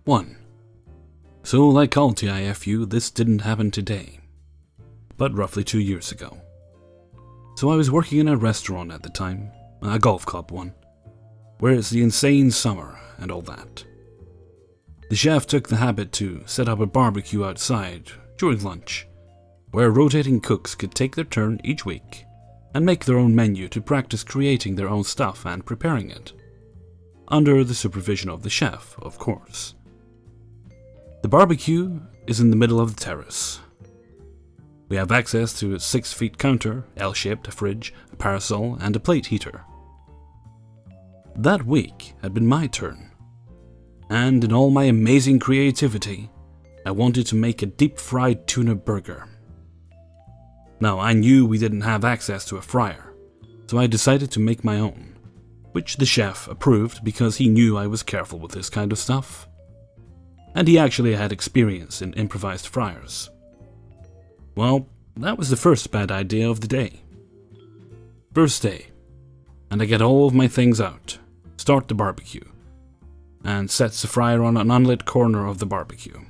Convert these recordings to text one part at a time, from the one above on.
1. So, like all TIFU, this didn't happen today, but roughly 2 years ago. So I was working in a restaurant at the time, a golf club one, where it's the insane summer and all that. The chef took the habit to set up a barbecue outside during lunch, where rotating cooks could take their turn each week and make their own menu to practice creating their own stuff and preparing it, under the supervision of the chef, of course. The barbecue is in the middle of the terrace. We have access to a 6-foot counter, L-shaped, a fridge, a parasol, and a plate heater. That week had been my turn, and in all my amazing creativity, I wanted to make a deep-fried tuna burger. Now, I knew we didn't have access to a fryer, so I decided to make my own, which the chef approved because he knew I was careful with this kind of stuff. And he actually had experience in improvised fryers. Well, that was the first bad idea of the day. First day, and I get all of my things out, start the barbecue, and sets the fryer on an unlit corner of the barbecue.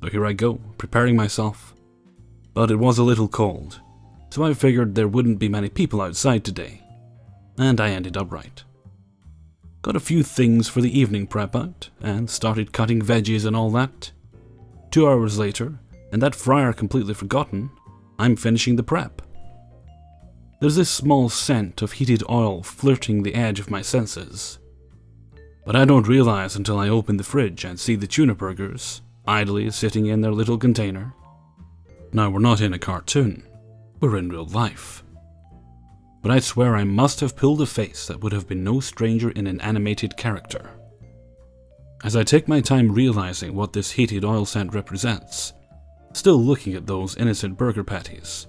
So here I go, preparing myself. But it was a little cold, so I figured there wouldn't be many people outside today, and I ended up right. Got a few things for the evening prep out, and started cutting veggies and all that. 2 hours later, and that fryer completely forgotten, I'm finishing the prep. There's this small scent of heated oil flirting the edge of my senses. But I don't realize until I open the fridge and see the tuna burgers, idly sitting in their little container. Now, we're not in a cartoon, we're in real life. But I swear I must have pulled a face that would have been no stranger in an animated character. As I take my time realizing what this heated oil scent represents, still looking at those innocent burger patties,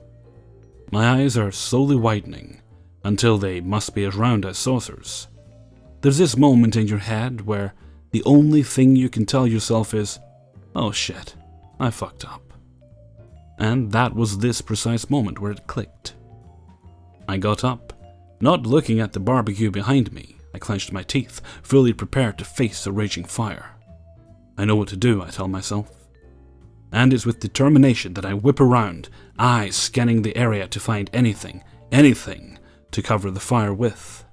my eyes are slowly widening until they must be as round as saucers. There's this moment in your head where the only thing you can tell yourself is, "Oh shit, I fucked up." And that was this precise moment where it clicked. I got up, not looking at the barbecue behind me. I clenched my teeth, fully prepared to face the raging fire. I know what to do, I tell myself. And it's with determination that I whip around, eyes scanning the area to find anything to cover the fire with.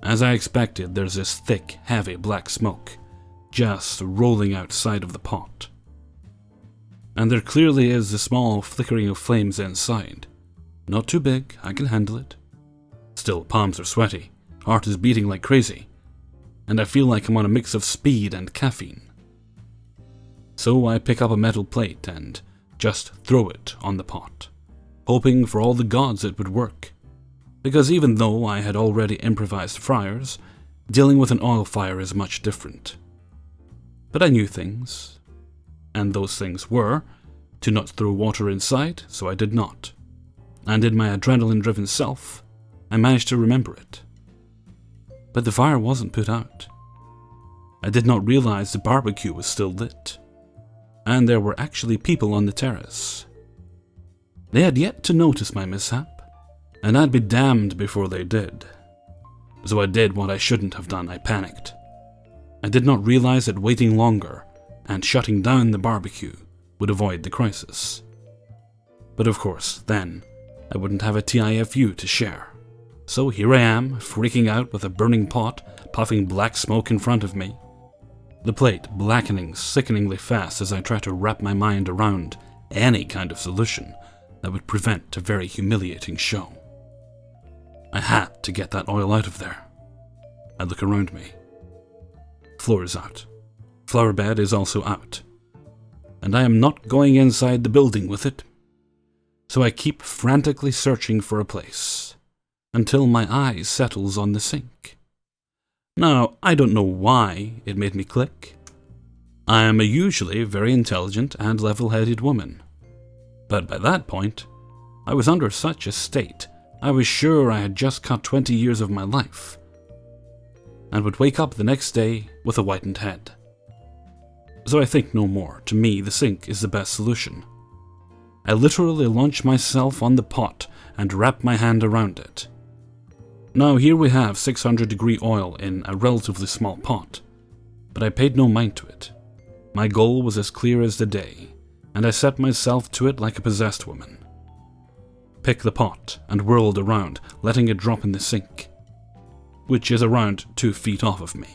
As I expected, there's this thick, heavy black smoke, just rolling outside of the pot. And there clearly is a small flickering of flames inside. Not too big, I can handle it. Still, palms are sweaty, heart is beating like crazy, and I feel like I'm on a mix of speed and caffeine. So I pick up a metal plate and just throw it on the pot, hoping for all the gods it would work. Because even though I had already improvised fryers, dealing with an oil fire is much different. But I knew things. And those things were to not throw water inside, so I did not. And in my adrenaline-driven self, I managed to remember it. But the fire wasn't put out. I did not realize the barbecue was still lit, and there were actually people on the terrace. They had yet to notice my mishap, and I'd be damned before they did. So I did what I shouldn't have done, I panicked. I did not realize that waiting longer and shutting down the barbecue would avoid the crisis. But of course, then, I wouldn't have a TIFU to share. So here I am, freaking out with a burning pot, puffing black smoke in front of me. The plate blackening sickeningly fast as I try to wrap my mind around any kind of solution that would prevent a very humiliating show. I had to get that oil out of there. I look around me. Floor is out. Flower bed is also out. And I am not going inside the building with it. So I keep frantically searching for a place, until my eye settles on the sink. Now, I don't know why it made me click. I am a usually very intelligent and level-headed woman. But by that point, I was under such a state, I was sure I had just cut 20 years of my life, and would wake up the next day with a whitened head. So I think no more. To me, the sink is the best solution. I literally launch myself on the pot and wrap my hand around it. Now here we have 600-degree oil in a relatively small pot. but I paid no mind to it. My goal was as clear as the day, and I set myself to it like a possessed woman. Picked the pot and whirled around, letting it drop in the sink, which is around 2 feet off of me.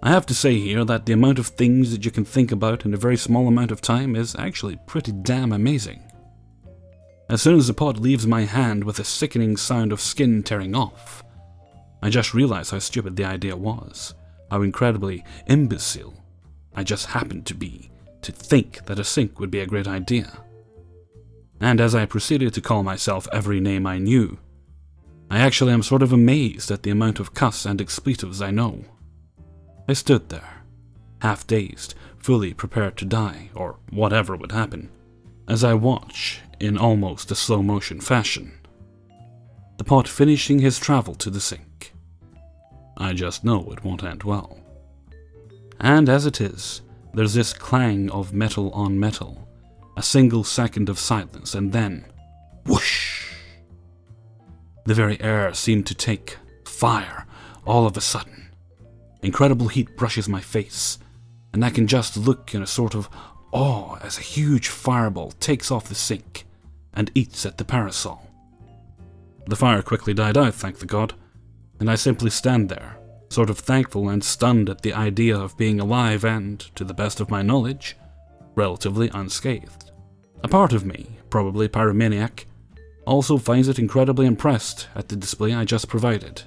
I have to say here that the amount of things that you can think about in a very small amount of time is actually pretty damn amazing. As soon as the pot leaves my hand with a sickening sound of skin tearing off, I just realized how stupid the idea was, how incredibly imbecile I just happened to be to think that a sink would be a great idea. And as I proceeded to call myself every name I knew, I actually am sort of amazed at the amount of cuss and expletives I know. I stood there, half dazed, fully prepared to die, or whatever would happen, as I watch, in almost a slow-motion fashion, the pot finishing his travel to the sink. I just know it won't end well. And as it is, there's this clang of metal on metal, a single second of silence, and then, whoosh! The very air seemed to take fire all of a sudden. Incredible heat brushes my face, and I can just look in a sort of awe as a huge fireball takes off the sink and eats at the parasol. The fire quickly died out, thank the God, and I simply stand there, sort of thankful and stunned at the idea of being alive and, to the best of my knowledge, relatively unscathed. A part of me, probably pyromaniac, also finds it incredibly impressed at the display I just provided.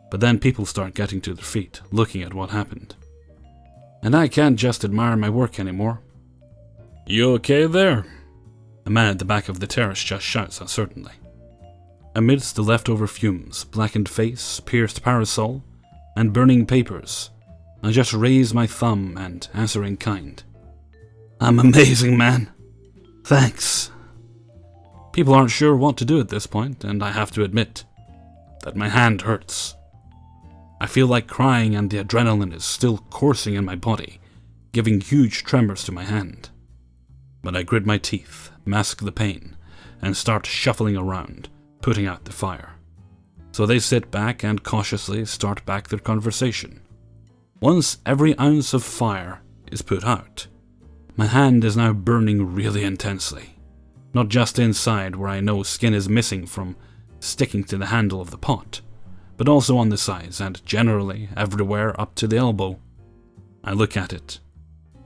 But then people start getting to their feet, looking at what happened. And I can't just admire my work anymore. "You okay there?" A man at the back of the terrace just shouts uncertainly. Amidst the leftover fumes, blackened face, pierced parasol, and burning papers, I just raise my thumb and answer in kind. "I'm amazing, man. Thanks." People aren't sure what to do at this point, and I have to admit that my hand hurts. I feel like crying and the adrenaline is still coursing in my body, giving huge tremors to my hand. But I grit my teeth, mask the pain, and start shuffling around, putting out the fire. So they sit back and cautiously start back their conversation. Once every ounce of fire is put out, my hand is now burning really intensely. Not just inside where I know skin is missing from sticking to the handle of the pot, but also on the sides and generally everywhere up to the elbow. I look at it,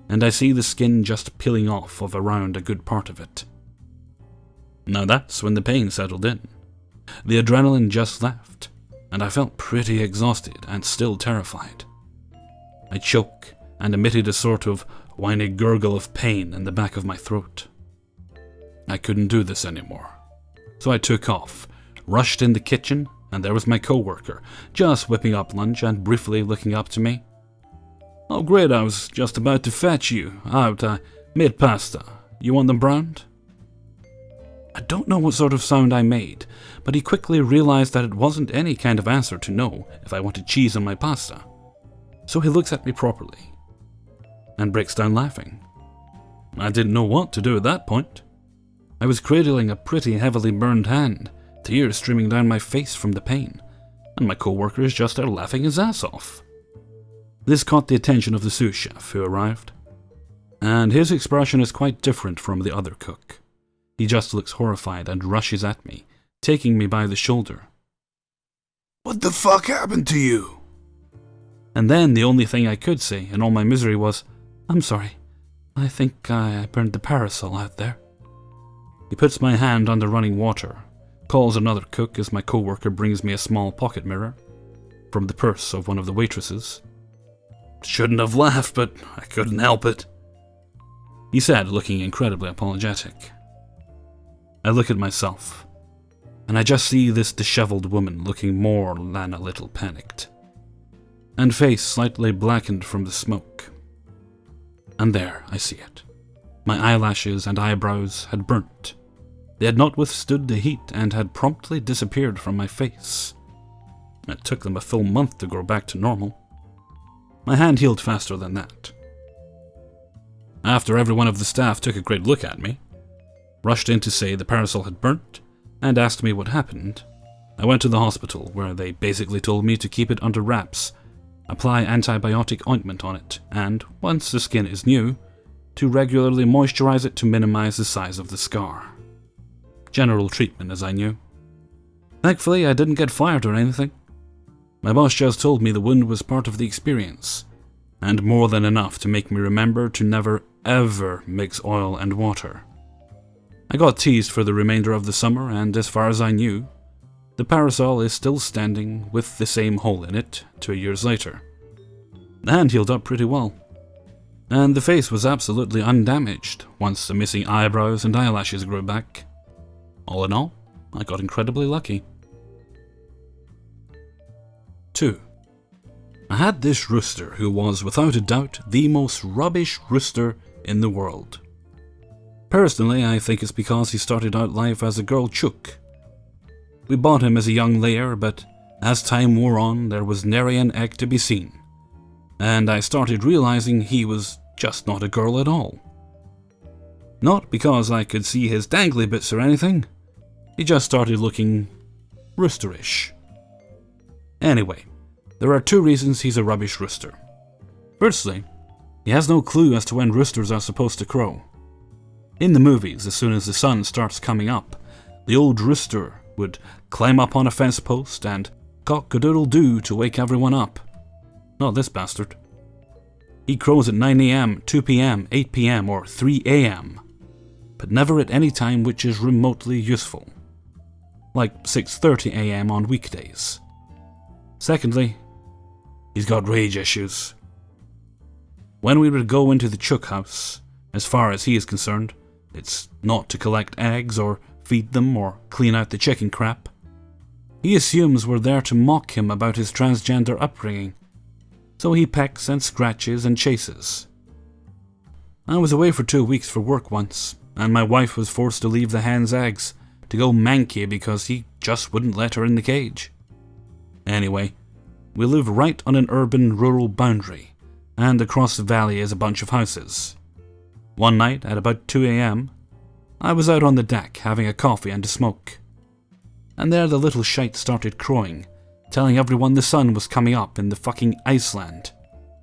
and I see the skin just peeling off of around a good part of it. Now that's when the pain settled in. The adrenaline just left, and I felt pretty exhausted and still terrified. I choked and emitted a sort of whiny gurgle of pain in the back of my throat. I couldn't do this anymore, so I took off, rushed in the kitchen, and there was my co-worker, just whipping up lunch and briefly looking up to me. "Oh great, I was just about to fetch you out. I made pasta. You want them browned?" I don't know what sort of sound I made, but he quickly realized that it wasn't any kind of answer to know if I wanted cheese on my pasta. So he looks at me properly and breaks down laughing. I didn't know what to do at that point. I was cradling a pretty heavily burned hand, tears streaming down my face from the pain, and my co-worker is just there laughing his ass off. This caught the attention of the sous chef who arrived, and his expression is quite different from the other cook. He just looks horrified and rushes at me, taking me by the shoulder. "What the fuck happened to you?" And then the only thing I could say in all my misery was, "I'm sorry, I think I burned the parasol out there." He puts my hand under running water, calls another cook as my co-worker brings me a small pocket mirror from the purse of one of the waitresses. "Shouldn't have laughed, but I couldn't help it," he said, looking incredibly apologetic. I look at myself, and I just see this disheveled woman looking more than a little panicked, and face slightly blackened from the smoke. And there I see it. My eyelashes and eyebrows had burnt. They had not withstood the heat and had promptly disappeared from my face. It took them a full month to grow back to normal. My hand healed faster than that. After every one of the staff took a great look at me, rushed in to say the parasol had burnt, and asked me what happened, I went to the hospital where they basically told me to keep it under wraps apply antibiotic ointment on it, and, once the skin is new, to regularly moisturize it to minimize the size of the scar. General treatment, as I knew. Thankfully, I didn't get fired or anything. My boss just told me the wound was part of the experience, and more than enough to make me remember to never ever mix oil and water. I got teased for the remainder of the summer, and as far as I knew, the parasol is still standing with the same hole in it 2 years later. The hand healed up pretty well, and the face was absolutely undamaged once the missing eyebrows and eyelashes grew back. All in all, I got incredibly lucky. 2. I had this rooster who was, without a doubt, the most rubbish rooster in the world. Personally, I think it's because he started out life as a girl chook. We bought him as a young layer, but as time wore on, there was nary an egg to be seen, and I started realizing he was just not a girl at all. Not because I could see his dangly bits or anything, he just started looking roosterish. Anyway, there are 2 reasons he's a rubbish rooster. Firstly, he has no clue as to when roosters are supposed to crow. In the movies, as soon as the sun starts coming up, the old rooster would climb up on a fence post and cock-a-doodle-doo to wake everyone up. Not this bastard. He crows at 9 AM, 2 PM, 8 PM, or 3 AM, but never at any time which is remotely useful, like 6:30 AM on weekdays. Secondly, he's got rage issues. When we would go into the chook house, as far as he is concerned, it's not to collect eggs or feed them or clean out the chicken crap. He assumes we're there to mock him about his transgender upbringing, so he pecks and scratches and chases. I was away for 2 weeks for work once, and my wife was forced to leave the hen's eggs to go manky because he just wouldn't let her in the cage. Anyway, we live right on an urban-rural boundary, and across the valley is a bunch of houses. One night, at about 2 AM, I was out on the deck having a coffee and a smoke, and there the little shite started crowing, telling everyone the sun was coming up in the fucking Iceland,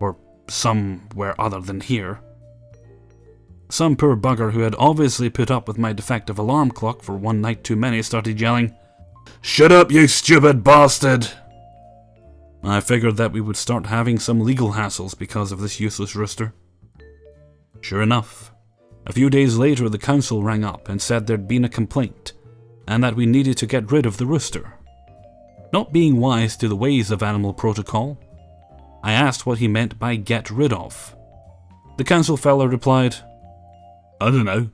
or somewhere other than here. Some poor bugger who had obviously put up with my defective alarm clock for one night too many started yelling, "Shut up, you stupid bastard!" I figured that we would start having some legal hassles because of this useless rooster. Sure enough, a few days later the council rang up and said there'd been a complaint, and that we needed to get rid of the rooster. Not being wise to the ways of animal protocol, I asked what he meant by get rid of. The council fella replied, "I don't know.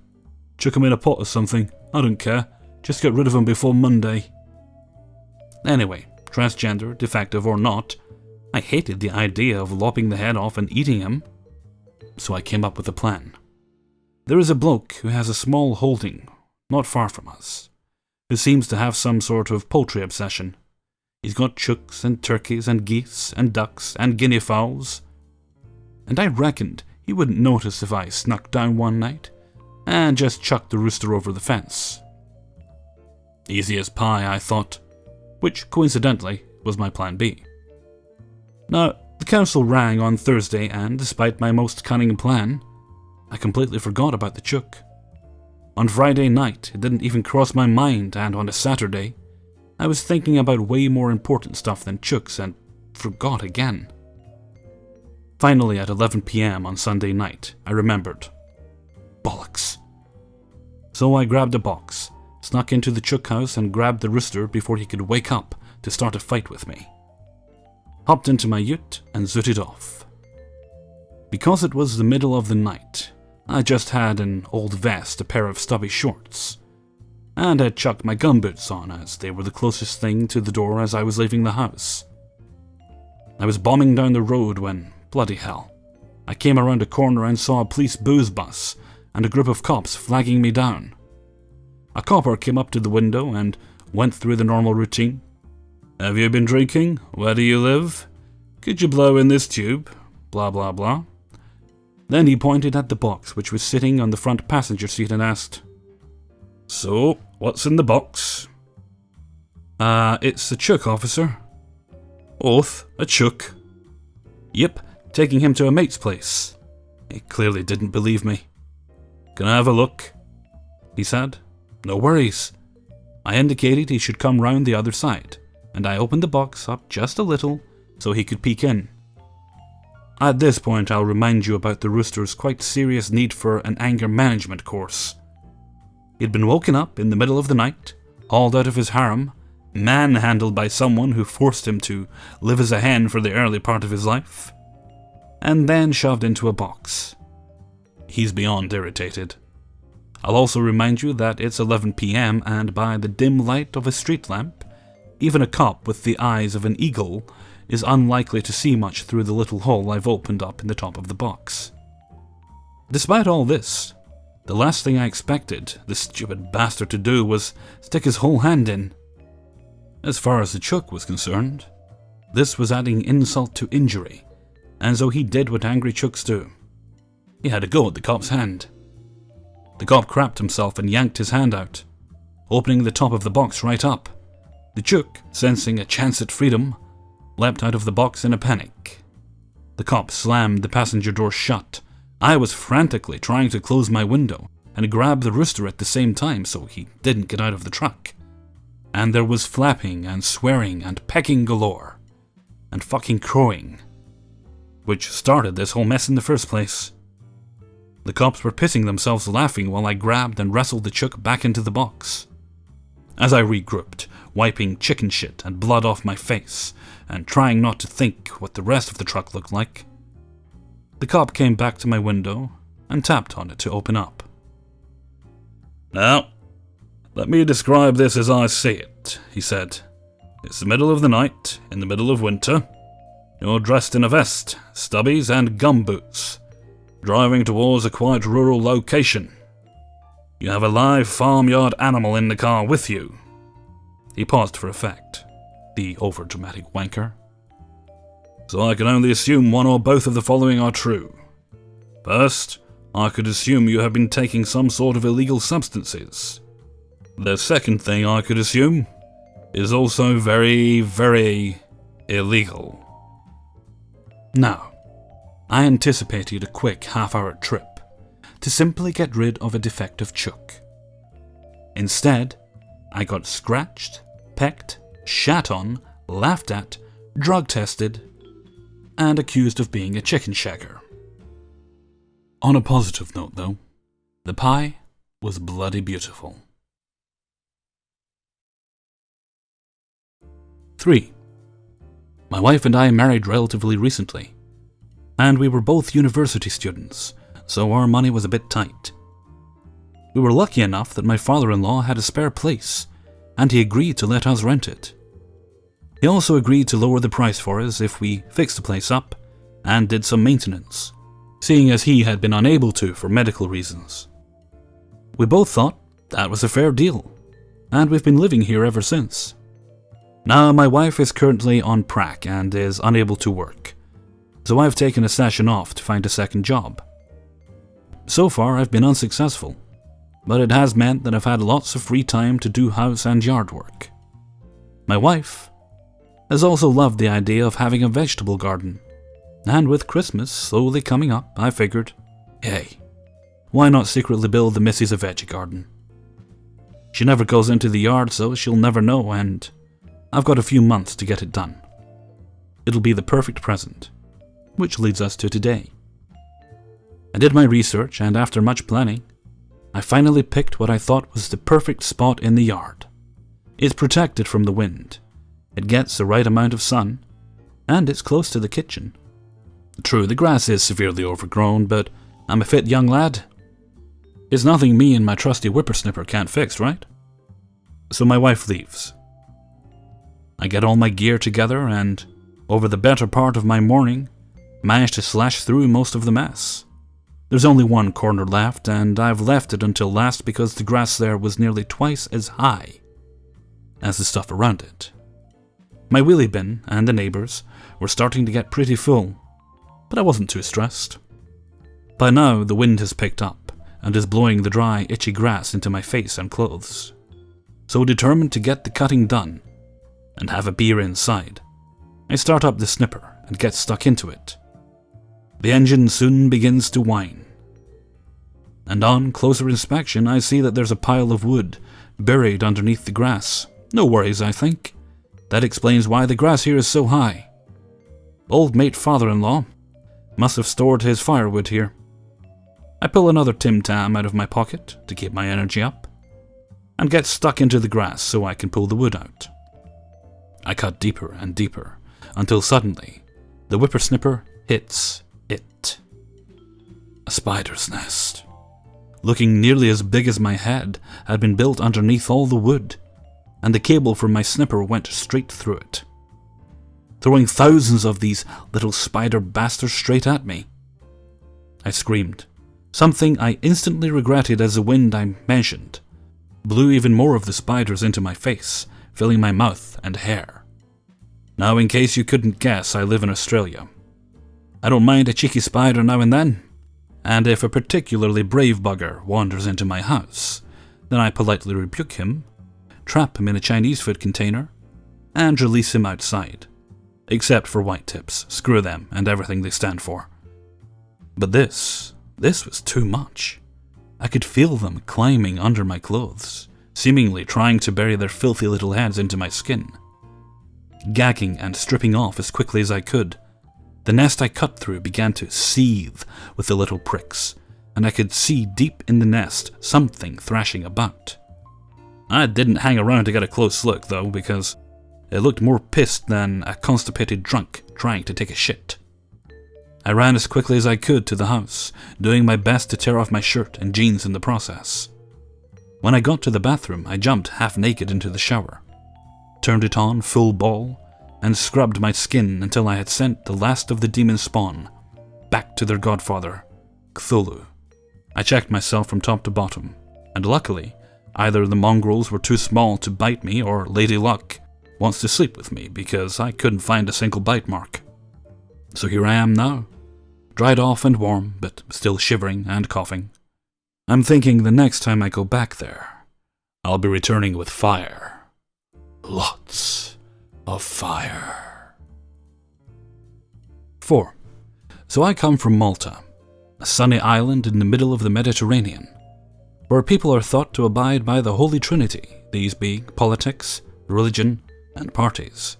Chuck him in a pot or something. I don't care. Just get rid of him before Monday." Anyway, transgender, defective or not, I hated the idea of lopping the head off and eating him, so I came up with a plan. There is a bloke who has a small holding not far from us, who seems to have some sort of poultry obsession. He's got chooks and turkeys and geese and ducks and guinea fowls, and I reckoned he wouldn't notice if I snuck down one night and just chucked the rooster over the fence. Easy as pie, I thought, which coincidentally was my plan B. Now, the council rang on Thursday, and despite my most cunning plan, I completely forgot about the chook. On Friday night, it didn't even cross my mind, and on a Saturday, I was thinking about way more important stuff than chooks and forgot again. Finally, at 11 PM on Sunday night, I remembered. Bollocks. So I grabbed a box, snuck into the chook house and grabbed the rooster before he could wake up to start a fight with me. Hopped into my ute and zooted off. Because it was the middle of the night, I just had an old vest, a pair of stubby shorts, and had chucked my gumboots on as they were the closest thing to the door as I was leaving the house. I was bombing down the road when, bloody hell, I came around a corner and saw a police booze bus and a group of cops flagging me down. A copper came up to the window and went through the normal routine. "Have you been drinking? Where do you live? Could you blow in this tube? Blah blah blah." Then he pointed at the box which was sitting on the front passenger seat and asked, "So, what's in the box?" It's a chook, officer." "Oath, a chook?" Yep, taking him to a mate's place. He clearly didn't believe me. Can I have a look? He said. No worries. I indicated he should come round the other side, and I opened the box up just a little so he could peek in. At this point, I'll remind you about the rooster's quite serious need for an anger management course. He'd been woken up in the middle of the night, hauled out of his harem, manhandled by someone who forced him to live as a hen for the early part of his life, and then shoved into a box. He's beyond irritated. I'll also remind you that it's 11 p.m. and by the dim light of a street lamp, even a cop with the eyes of an eagle is unlikely to see much through the little hole I've opened up in the top of the box. Despite all this, the last thing I expected this stupid bastard to do was stick his whole hand in. As far as the chook was concerned, this was adding insult to injury, and so he did what angry chooks do. He had a go at the cop's hand. The cop crapped himself and yanked his hand out, opening the top of the box right up. The chook, sensing a chance at freedom, leapt out of the box in a panic. The cop slammed the passenger door shut. I was frantically trying to close my window and grab the rooster at the same time so he didn't get out of the truck. And there was flapping and swearing and pecking galore, and fucking crowing, which started this whole mess in the first place. The cops were pissing themselves laughing while I grabbed and wrestled the chook back into the box. As I regrouped, wiping chicken shit and blood off my face, and trying not to think what the rest of the truck looked like, the cop came back to my window and tapped on it to open up. Now, let me describe this as I see it, he said. It's the middle of the night, in the middle of winter. You're dressed in a vest, stubbies, and gumboots, driving towards a quite rural location. You have a live farmyard animal in the car with you. He paused for effect, the overdramatic wanker. So I can only assume one or both of the following are true. First, I could assume you have been taking some sort of illegal substances. The second thing I could assume is also very, very illegal. Now, I anticipated a quick half-hour trip to simply get rid of a defective chook. Instead, I got scratched, pecked, shat on, laughed at, drug-tested, and accused of being a chicken shagger. On a positive note, though, the pie was bloody beautiful. 3. My wife and I married relatively recently, and we were both university students, so our money was a bit tight. We were lucky enough that my father-in-law had a spare place, and he agreed to let us rent it. He also agreed to lower the price for us if we fixed the place up and did some maintenance, seeing as he had been unable to for medical reasons. We both thought that was a fair deal, and we've been living here ever since. Now my wife is currently on prac and is unable to work, so I've taken a session off to find a second job. So far I've been unsuccessful, but it has meant that I've had lots of free time to do house and yard work. My wife has also loved the idea of having a vegetable garden, and with Christmas slowly coming up, I figured, hey, why not secretly build the missus a veggie garden? She never goes into the yard, so she'll never know, and I've got a few months to get it done. It'll be the perfect present, which leads us to today. I did my research, and after much planning, I finally picked what I thought was the perfect spot in the yard. It's protected from the wind, it gets the right amount of sun, and it's close to the kitchen. True, the grass is severely overgrown, but I'm a fit young lad. It's nothing me and my trusty whippersnipper can't fix, right? So my wife leaves. I get all my gear together and, over the better part of my morning, manage to slash through most of the mess. There's only one corner left, and I've left it until last because the grass there was nearly twice as high as the stuff around it. My wheelie bin and the neighbours were starting to get pretty full, but I wasn't too stressed. By now, the wind has picked up and is blowing the dry, itchy grass into my face and clothes. So determined to get the cutting done and have a beer inside, I start up the snipper and get stuck into it, The engine soon begins to whine. And on closer inspection, I see that there's a pile of wood buried underneath the grass. No worries, I think. That explains why the grass here is so high. Old mate father-in-law must have stored his firewood here. I pull another Tim Tam out of my pocket to keep my energy up, and get stuck into the grass so I can pull the wood out. I cut deeper and deeper, until suddenly the whippersnipper hits it. A spider's nest, looking nearly as big as my head, had been built underneath all the wood, and the cable from my snipper went straight through it, throwing thousands of these little spider bastards straight at me. I screamed. Something I instantly regretted, as the wind I mentioned blew even more of the spiders into my face, filling my mouth and hair. Now, in case you couldn't guess, I live in Australia. I don't mind a cheeky spider now and then, and if a particularly brave bugger wanders into my house, then I politely rebuke him, trap him in a Chinese food container, and release him outside. Except for white tips, screw them and everything they stand for. But this was too much. I could feel them climbing under my clothes, seemingly trying to bury their filthy little heads into my skin. Gagging and stripping off as quickly as I could, the nest I cut through began to seethe with the little pricks, and I could see deep in the nest something thrashing about. I didn't hang around to get a close look, though, because it looked more pissed than a constipated drunk trying to take a shit. I ran as quickly as I could to the house, doing my best to tear off my shirt and jeans in the process. When I got to the bathroom, I jumped half naked into the shower, turned it on full ball, and scrubbed my skin until I had sent the last of the demon spawn back to their godfather, Cthulhu. I checked myself from top to bottom, and luckily, either the mongrels were too small to bite me or Lady Luck wants to sleep with me because I couldn't find a single bite mark. So here I am now, dried off and warm, but still shivering and coughing. I'm thinking the next time I go back there, I'll be returning with fire. Lots of fire. 4. So I come from Malta, a sunny island in the middle of the Mediterranean, where people are thought to abide by the Holy Trinity, these being politics, religion, and parties.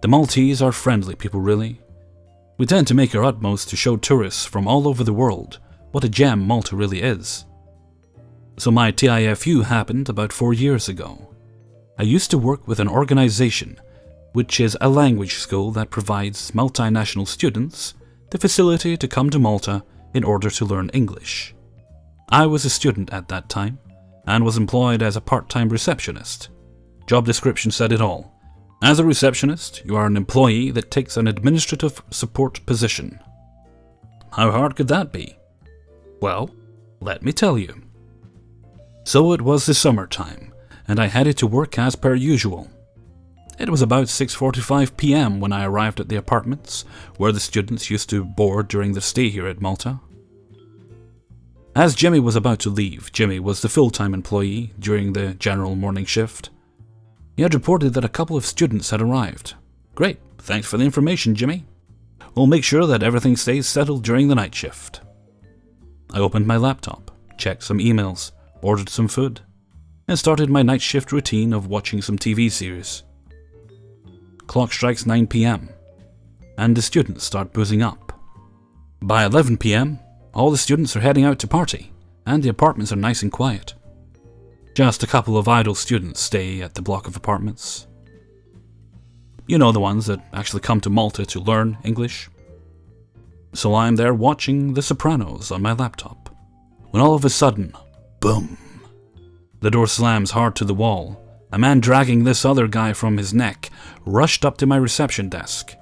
The Maltese are friendly people, really. We tend to make our utmost to show tourists from all over the world what a gem Malta really is. So my TIFU happened about 4 years ago. I used to work with an organization which is a language school that provides multinational students the facility to come to Malta in order to learn English. I was a student at that time and was employed as a part-time receptionist. Job description said it all. As a receptionist, you are an employee that takes an administrative support position. How hard could that be? Well, let me tell you. So it was the summertime, and I headed to work as per usual. It was about 6:45 p.m. when I arrived at the apartments where the students used to board during their stay here at Malta. As Jimmy was about to leave, Jimmy was the full-time employee during the general morning shift. He had reported that a couple of students had arrived. Great, thanks for the information, Jimmy. We'll make sure that everything stays settled during the night shift. I opened my laptop, checked some emails, ordered some food, and started my night shift routine of watching some TV series. Clock strikes 9 p.m, and the students start boozing up. By 11 p.m, all the students are heading out to party, and the apartments are nice and quiet. Just a couple of idle students stay at the block of apartments. You know, the ones that actually come to Malta to learn English. So I'm there watching The Sopranos on my laptop, when all of a sudden, boom! The door slams hard to the wall. A man dragging this other guy from his neck rushed up to my reception desk.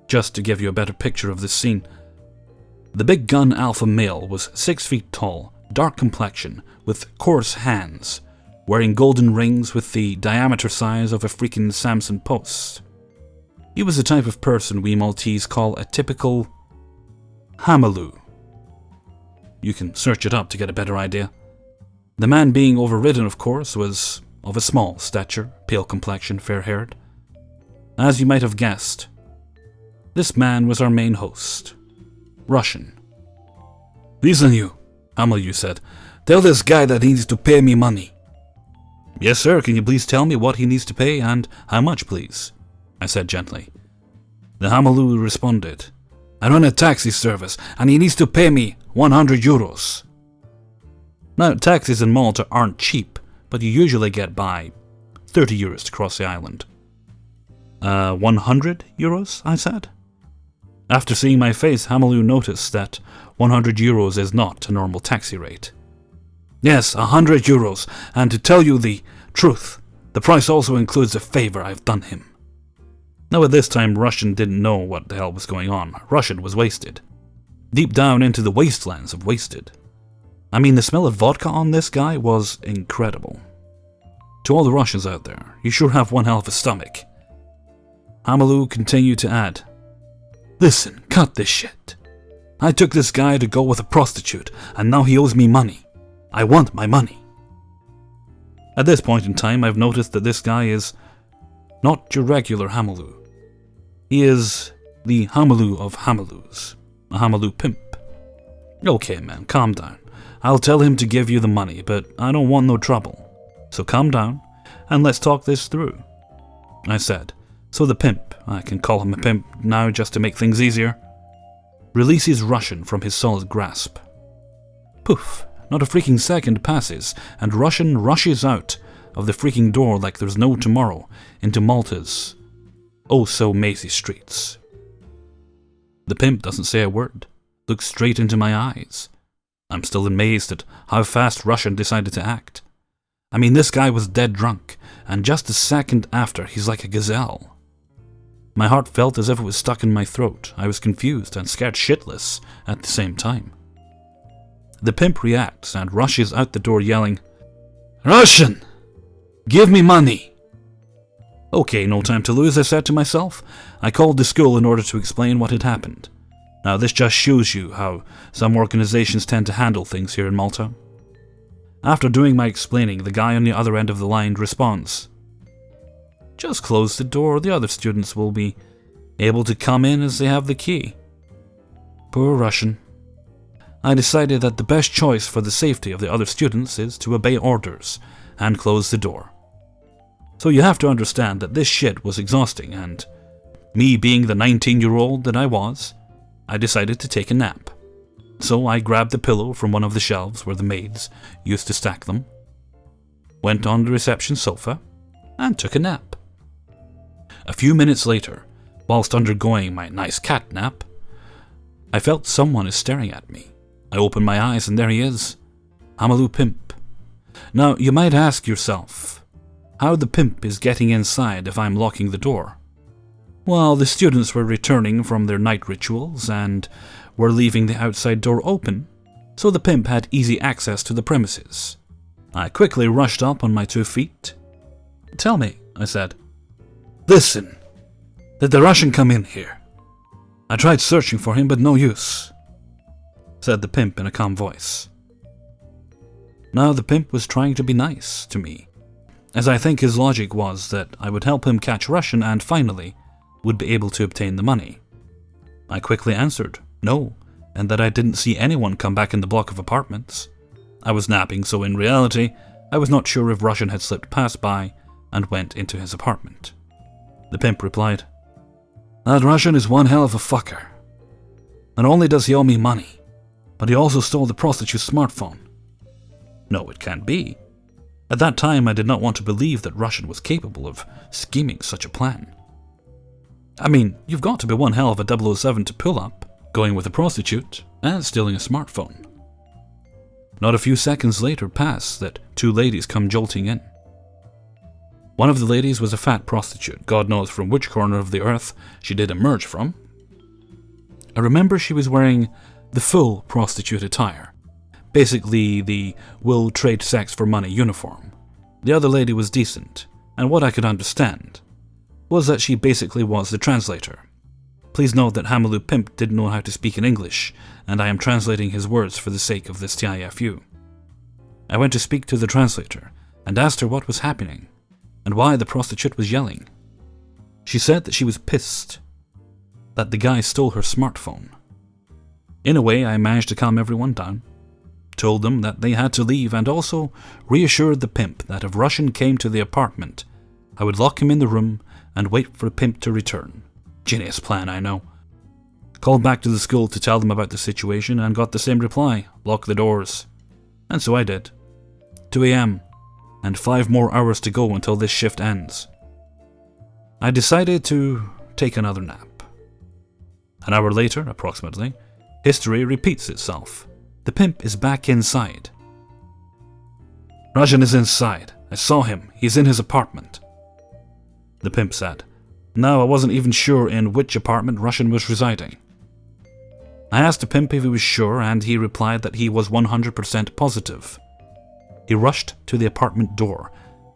Just to give you a better picture of this scene, the big gun alpha male was 6 feet tall, dark complexion, with coarse hands, wearing golden rings with the diameter size of a freaking Samsung post. He was the type of person we Maltese call a typical Hamalu. You can search it up to get a better idea. The man being overridden, of course, was of a small stature, pale complexion, fair-haired. As you might have guessed, this man was our main host, Russian. "Listen you," MacLeod said. "Tell this guy that he needs to pay me money." "Yes, sir. Can you please tell me what he needs to pay and how much, please?" I said gently. The MacLeod responded, "I run a taxi service and he needs to pay me 100 euros. Now, taxis in Malta aren't cheap, but you usually get by 30 euros to cross the island. 100 euros, I said. After seeing my face, MacLeod noticed that 100 euros is not a normal taxi rate. "Yes, 100 euros, and to tell you the truth, the price also includes a favor I've done him." Now at this time, Russian didn't know what the hell was going on. Russian was wasted. Deep down into the wastelands of wasted. I mean, the smell of vodka on this guy was incredible. To all the Russians out there, you sure have one hell of a stomach. MacLeod continued to add, "Listen, cut this shit. I took this guy to go with a prostitute, and now he owes me money. I want my money." At this point in time, I've noticed that this guy is not your regular MacLeod. He is the MacLeod of MacLeods, a MacLeod pimp. "Okay, man, calm down. I'll tell him to give you the money, but I don't want no trouble. So calm down, and let's talk this through," I said. So the pimp, I can call him a pimp now just to make things easier, releases Russian from his solid grasp. Poof, not a freaking second passes, and Russian rushes out of the freaking door like there's no tomorrow into Malta's oh-so-mazy streets. The pimp doesn't say a word, looks straight into my eyes. I'm still amazed at how fast Russian decided to act. I mean, this guy was dead drunk, and just a second after, he's like a gazelle. My heart felt as if it was stuck in my throat. I was confused and scared shitless at the same time. The pimp reacts and rushes out the door yelling, "Russian! Give me money!" Okay, no time to lose, I said to myself. I called the school in order to explain what had happened. Now this just shows you how some organizations tend to handle things here in Malta. After doing my explaining, the guy on the other end of the line responds, "Just close the door, the other students will be able to come in as they have the key." Poor Russian. I decided that the best choice for the safety of the other students is to obey orders and close the door. So you have to understand that this shit was exhausting, and me being the 19-year-old that I was, I decided to take a nap. So I grabbed the pillow from one of the shelves where the maids used to stack them, went on the reception sofa, and took a nap. A few minutes later, whilst undergoing my nice cat nap, I felt someone is staring at me. I opened my eyes and there he is, MacLeod Pimp. Now you might ask yourself, how the pimp is getting inside if I'm locking the door? Well, the students were returning from their night rituals and were leaving the outside door open, so the pimp had easy access to the premises. I quickly rushed up on my 2 feet. "Tell me," I said. "Listen, did the Russian come in here? I tried searching for him, but no use," said the pimp in a calm voice. Now the pimp was trying to be nice to me, as I think his logic was that I would help him catch Russian and finally would be able to obtain the money. I quickly answered no, and that I didn't see anyone come back in the block of apartments. I was napping, so in reality, I was not sure if Russian had slipped past by and went into his apartment. The pimp replied, "That Russian is one hell of a fucker. Not only does he owe me money, but he also stole the prostitute's smartphone." No, it can't be. At that time, I did not want to believe that Russian was capable of scheming such a plan. I mean, you've got to be one hell of a 007 to pull up, going with a prostitute and stealing a smartphone. Not a few seconds later pass that 2 ladies come jolting in. One of the ladies was a fat prostitute, God knows from which corner of the earth she did emerge from. I remember she was wearing the full prostitute attire, basically the will trade sex for money uniform. The other lady was decent, and what I could understand was that she basically was the translator. Please note that MacLeod Pimp didn't know how to speak in English, and I am translating his words for the sake of this TIFU. I went to speak to the translator and asked her what was happening and why the prostitute was yelling. She said that she was pissed that the guy stole her smartphone. In a way, I managed to calm everyone down, told them that they had to leave, and also reassured the pimp that if Russian came to the apartment, I would lock him in the room and wait for the pimp to return. Genius plan, I know. Called back to the school to tell them about the situation and got the same reply, lock the doors. And so I did. 2 a.m. and 5 more hours to go until this shift ends. I decided to take another nap. An hour later, approximately, history repeats itself. The pimp is back inside. Russian is inside. I saw him. He's in his apartment. The pimp said. Now, I wasn't even sure in which apartment Russian was residing. I asked the pimp if he was sure, and he replied that he was 100% positive. He rushed to the apartment door,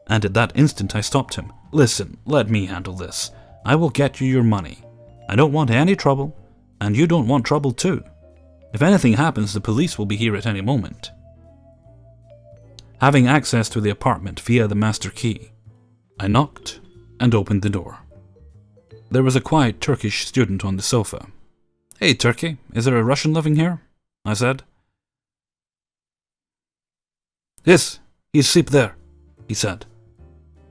and at that instant I stopped him. Listen, let me handle this. I will get you your money. I don't want any trouble, and you don't want trouble too. If anything happens, the police will be here at any moment. Having access to the apartment via the master key, I knocked and opened the door. There was a quiet Turkish student on the sofa. Hey, Turkey, is there a Russian living here? I said. Yes, he's asleep there, he said.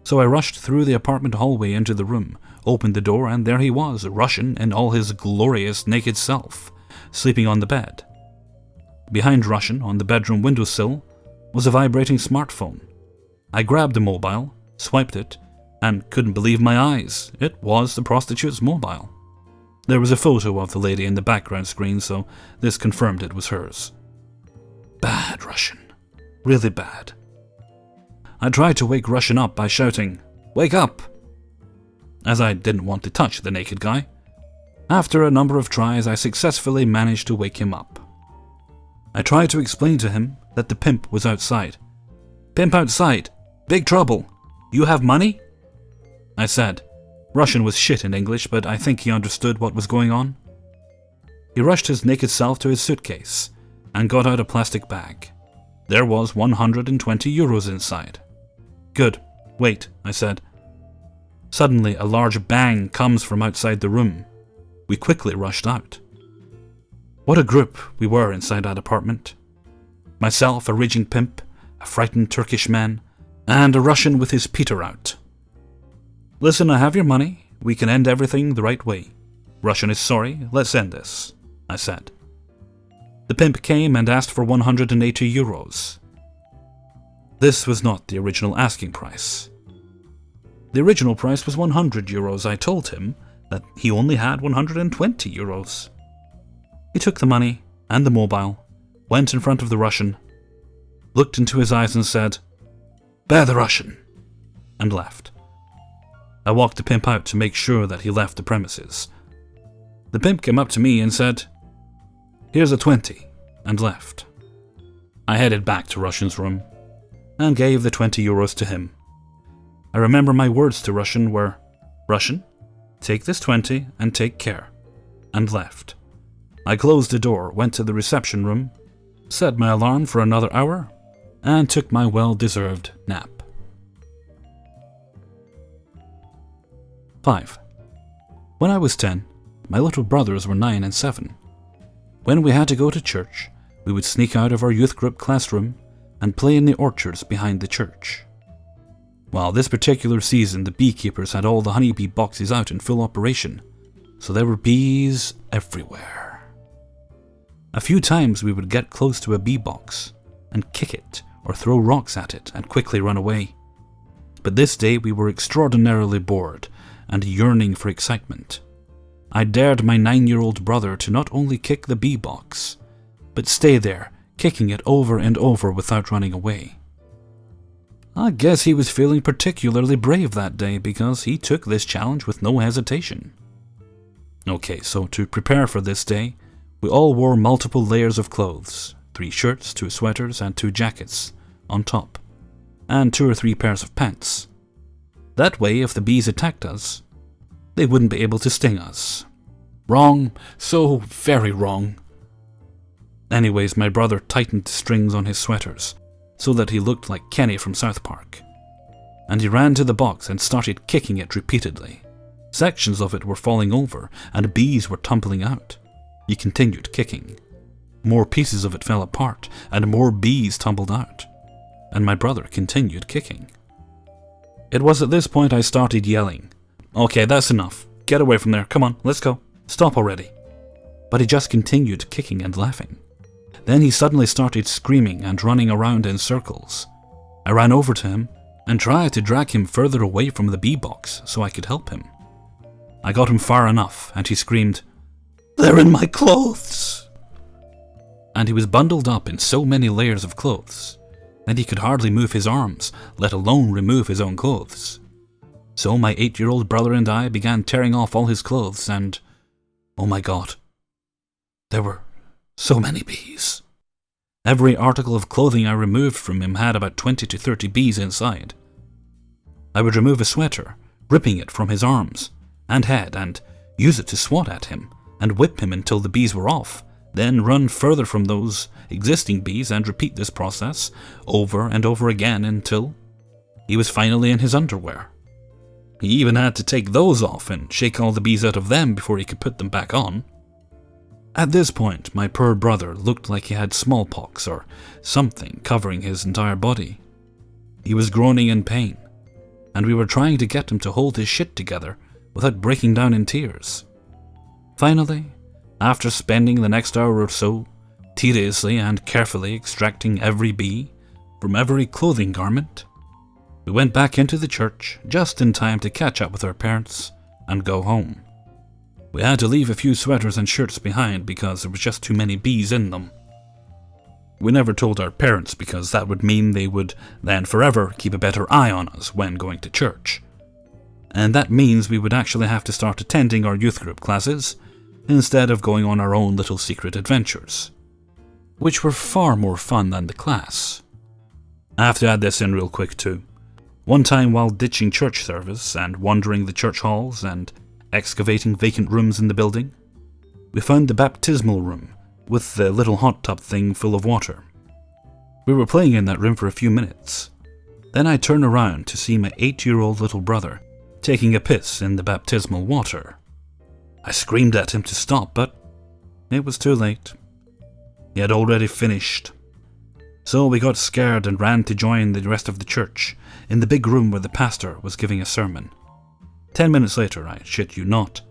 So I rushed through the apartment hallway into the room, opened the door, and there he was, Russian in all his glorious naked self, sleeping on the bed. Behind Russian, on the bedroom windowsill, was a vibrating smartphone. I grabbed the mobile, swiped it, and couldn't believe my eyes. It was the prostitute's mobile. There was a photo of the lady in the background screen, so this confirmed it was hers. Bad Russian. Really bad. I tried to wake Russian up by shouting, "Wake up!" as I didn't want to touch the naked guy. After a number of tries, I successfully managed to wake him up. I tried to explain to him that the pimp was outside. Pimp outside! Big trouble! You have money? I said. Russian was shit in English, but I think he understood what was going on. He rushed his naked self to his suitcase and got out a plastic bag. There was 120 euros inside. Good. Wait, I said. Suddenly, a large bang comes from outside the room. We quickly rushed out. What a group we were inside that apartment. Myself, a raging pimp, a frightened Turkish man, and a Russian with his Peter out. Listen, I have your money. We can end everything the right way. Russian is sorry. Let's end this, I said. The pimp came and asked for 180 euros. This was not the original asking price. The original price was 100 euros. I told him that he only had 120 euros. He took the money and the mobile, went in front of the Russian, looked into his eyes and said, "Bear the Russian," and left. I walked the pimp out to make sure that he left the premises. The pimp came up to me and said, "Here's a 20, and left. I headed back to Russian's room and gave the 20 euros to him. I remember my words to Russian were, "Russian, take this 20 and take care," and left. I closed the door, went to the reception room, set my alarm for another hour, and took my well-deserved nap. 5. When I was 10, my little brothers were 9 and 7. When we had to go to church, we would sneak out of our youth group classroom and play in the orchards behind the church. Well, this particular season, the beekeepers had all the honeybee boxes out in full operation, so there were bees everywhere. A few times we would get close to a bee box and kick it or throw rocks at it and quickly run away. But this day we were extraordinarily bored and yearning for excitement. I dared my 9-year-old brother to not only kick the bee box, but stay there, kicking it over and over without running away. I guess he was feeling particularly brave that day because he took this challenge with no hesitation. Okay, so to prepare for this day, we all wore multiple layers of clothes, 3 shirts, 2 sweaters, and 2 jackets on top, and 2 or 3 pairs of pants. That way, if the bees attacked us, they wouldn't be able to sting us. Wrong, so very wrong. Anyways, my brother tightened the strings on his sweaters so that he looked like Kenny from South Park, and he ran to the box and started kicking it repeatedly. Sections of it were falling over, and bees were tumbling out. He continued kicking. More pieces of it fell apart, and more bees tumbled out, and my brother continued kicking. It was at this point I started yelling, "Okay, that's enough. Get away from there. Come on, let's go. Stop already." But he just continued kicking and laughing. Then he suddenly started screaming and running around in circles. I ran over to him and tried to drag him further away from the bee box so I could help him. I got him far enough and he screamed, "They're in my clothes!" And he was bundled up in so many layers of clothes that he could hardly move his arms, let alone remove his own clothes. So my 8-year-old brother and I began tearing off all his clothes and, oh my god, there were so many bees. Every article of clothing I removed from him had about 20 to 30 bees inside. I would remove a sweater, ripping it from his arms and head, and use it to swat at him and whip him until the bees were off, then run further from those existing bees and repeat this process over and over again until he was finally in his underwear. He even had to take those off and shake all the bees out of them before he could put them back on. At this point, my poor brother looked like he had smallpox or something covering his entire body. He was groaning in pain, and we were trying to get him to hold his shit together without breaking down in tears. Finally, after spending the next hour or so tediously and carefully extracting every bee from every clothing garment, we went back into the church just in time to catch up with our parents and go home. We had to leave a few sweaters and shirts behind because there was just too many bees in them. We never told our parents because that would mean they would then forever keep a better eye on us when going to church. And that means we would actually have to start attending our youth group classes instead of going on our own little secret adventures, which were far more fun than the class. I have to add this in real quick too. One time while ditching church service and wandering the church halls and excavating vacant rooms in the building, we found the baptismal room with the little hot tub thing full of water. We were playing in that room for a few minutes. Then I turned around to see my 8-year-old little brother taking a piss in the baptismal water. I screamed at him to stop, but it was too late. He had already finished. So we got scared and ran to join the rest of the church in the big room where the pastor was giving a sermon. 10 minutes later, I shit you not,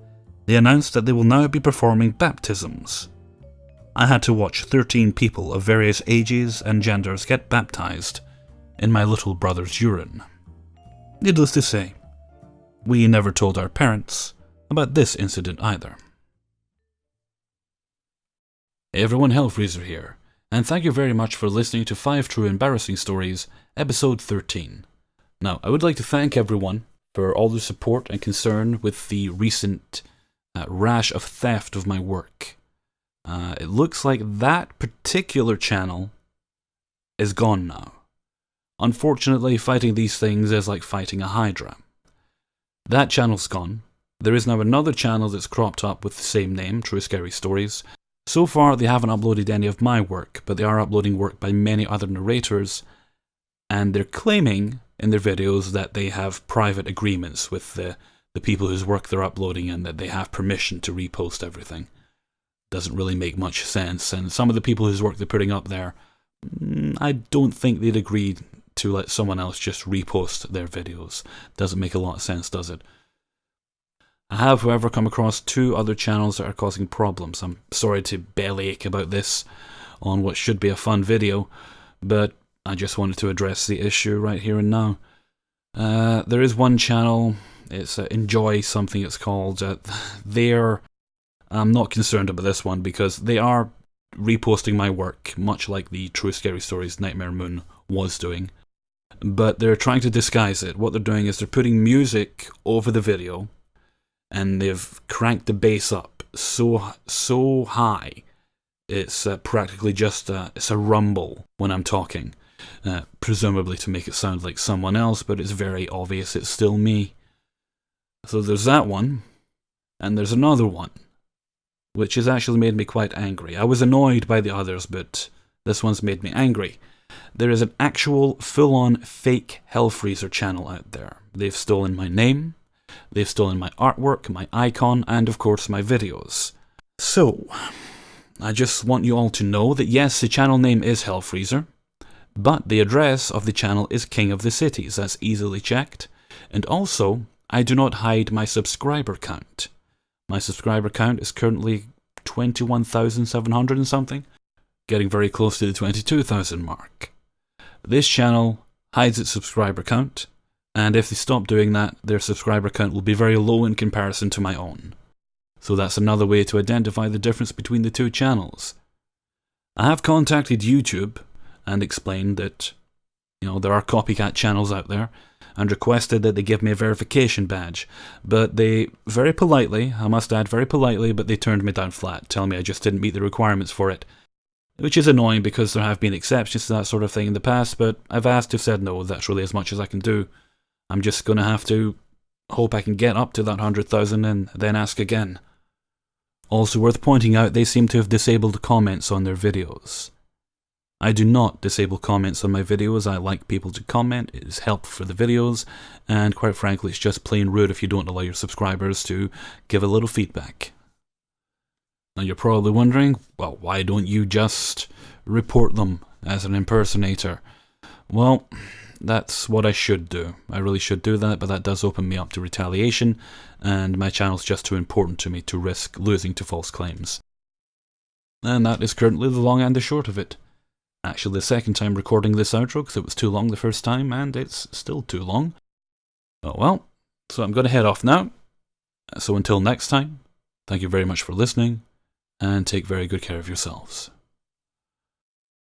they announced that they will now be performing baptisms. I had to watch 13 people of various ages and genders get baptized in my little brother's urine. Needless to say, we never told our parents about this incident either. Hey everyone, Hellfreezer here, and thank you very much for listening to 5 True Embarrassing Stories, episode 13. Now, I would like to thank everyone for all the support and concern with the recent rash of theft of my work. It looks like that particular channel is gone now. Unfortunately, fighting these things is like fighting a hydra. That channel's gone. There is now another channel that's cropped up with the same name, True Scary Stories. So far, they haven't uploaded any of my work, but they are uploading work by many other narrators, and they're claiming in their videos that they have private agreements with the people whose work they're uploading and that they have permission to repost everything. Doesn't really make much sense, and some of the people whose work they're putting up there, I don't think they'd agree to let someone else just repost their videos. Doesn't make a lot of sense, does it? I have, however, come across 2 other channels that are causing problems. I'm sorry to bellyache about this on what should be a fun video, but I just wanted to address the issue right here and now. There is one channel, it's Enjoy something it's called. I'm not concerned about this one because they are reposting my work, much like the True Scary Stories Nightmare Moon was doing. But they're trying to disguise it. What they're doing is they're putting music over the video, and they've cranked the bass up so high, it's practically just it's a rumble when I'm talking. Presumably to make it sound like someone else, but it's very obvious it's still me. So there's that one, and there's another one, which has actually made me quite angry. I was annoyed by the others, but this one's made me angry. There is an actual full-on fake Hellfreezer channel out there. They've stolen my name, they've stolen my artwork, my icon, and of course my videos. So, I just want you all to know that yes, the channel name is Hellfreezer, but the address of the channel is King of the Cities. That's easily checked. And also, I do not hide my subscriber count. My subscriber count is currently 21,700 and something, getting very close to the 22,000 mark. This channel hides its subscriber count, and if they stop doing that, their subscriber count will be very low in comparison to my own. So that's another way to identify the difference between the two channels. I have contacted YouTube and explained that, there are copycat channels out there, and requested that they give me a verification badge. But they very politely, I must add very politely, but they turned me down flat, telling me I just didn't meet the requirements for it. Which is annoying because there have been exceptions to that sort of thing in the past, but I've asked, have said no, that's really as much as I can do. I'm just going to have to hope I can get up to that 100,000 and then ask again. Also worth pointing out, they seem to have disabled comments on their videos. I do not disable comments on my videos. I like people to comment. It is helpful for the videos, and quite frankly, it's just plain rude if you don't allow your subscribers to give a little feedback. Now you're probably wondering, well, why don't you just report them as an impersonator? Well, that's what I should do. I really should do that, but that does open me up to retaliation, and my channel's just too important to me to risk losing to false claims. And that is currently the long and the short of it. Actually, the second time recording this outro because it was too long the first time, and it's still too long. Oh well, so I'm going to head off now. So until next time, thank you very much for listening, and take very good care of yourselves.